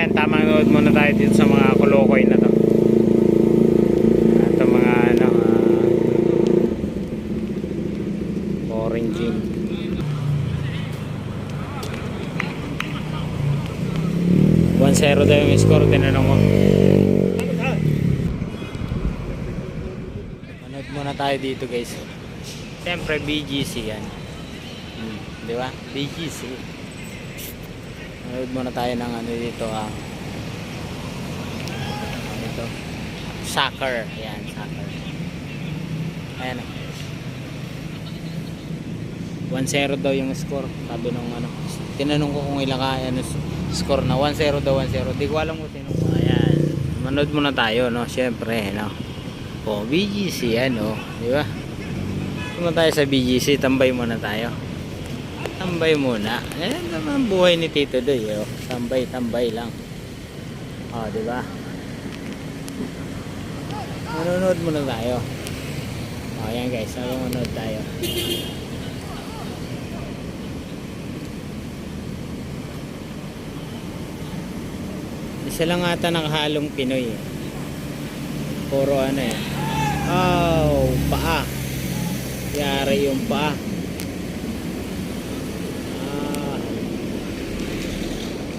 Ayan, tamang nood muna tayo dito sa mga kolokoy na to. Ito mga ano, oranging. One zero daw yung score, tinanong ko. Manood muna tayo dito guys. Siyempre BGC yan. Di ba? BGC. Manood muna tayo ng ano dito ito. Soccer. Ayan, soccer. Ayan. 1-0 daw yung score. Sabi nung ano. Tinanong ko kung ilang score na 1-0 daw, 1-0. Di ko alam kung sino. Ayan. Manood muna tayo, no? Siyempre, no? O, BGC yan, no? Di ba? Muna tayo sa BGC. Tambay muna tayo. Tambay muna. Ayan naman buhay ni Tito Doy, oh. Tambay lang. O, di ba? Manonood muna tayo. O, ayan guys. Manonood tayo. Isa lang ata nakahalong Pinoy eh. Puro ano eh. Oh, paa. Yari yung paa.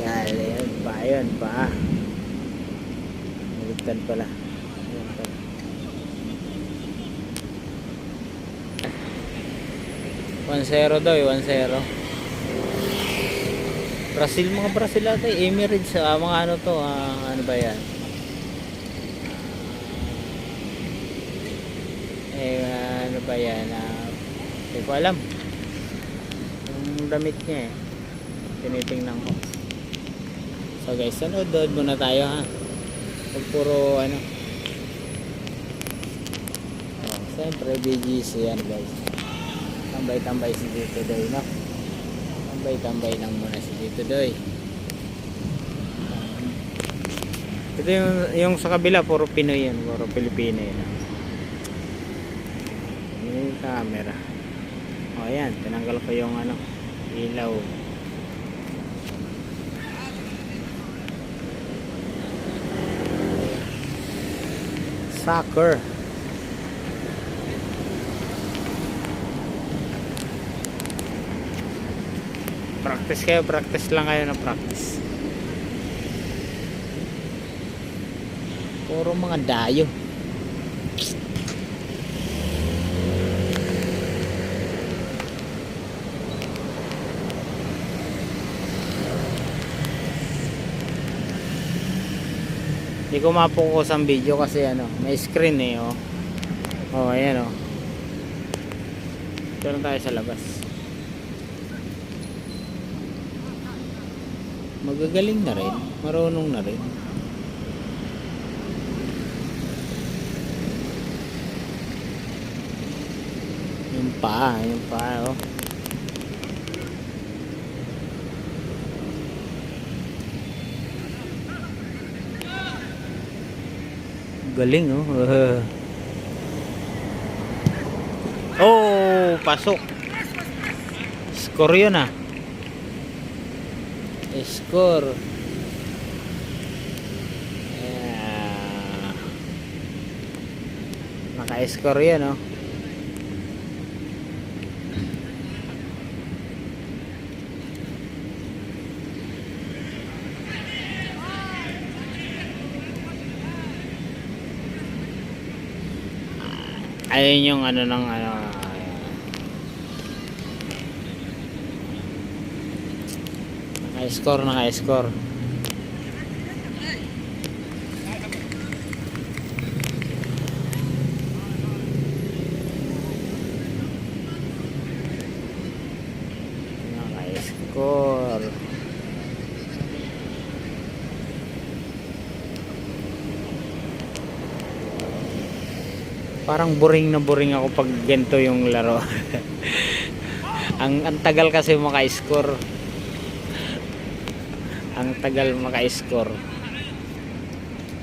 Yari yun. Paa yun. Paa. Naligtan pala. 1-0 daw eh. 1-0. Brazil, mga Brazil ata eh. Emirates, mga ano to, ano ba yan? Ano ba yan? Hindi ko alam. Yung damit niya eh. Tinitingnan ko. So guys, sunod muna tayo ha. Pag puro ano. Siyempre BGC yan guys. Tambay si Tito Doy, no? Tambay lang muna si Tito Doy. Ito yung sa kabila puro Pinoy yan, puro Pilipino yan. Yung camera. O ayan, tinanggal ko yung ano, ilaw. Soccer. Practice lang kayo na practice. Puro mga dayo. Hindi ko mapokus ang video kasi ano, may screen eh, oh. Oh, ayan oh. Ito lang tayo sa labas. Magagaling na rin, marunong na rin. Yung paa oh. Galing oh. Oh, pasok. Score yun ah. Score. Naka-score yan oh. Ayun yung ano ng ano, naka-score. Naka-score. Parang boring ako pag ganito yung laro. ang tagal kasi maka-score. Ang tagal maka-score.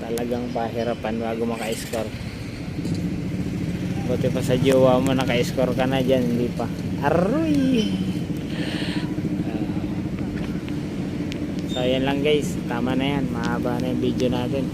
Talagang pahirapan bago maka-score. Buti pa sa jowa mo naka-score ka na dyan, hindi pa. Aroy! So So, yan lang guys. Tama na yan. Mahaba na yung video natin.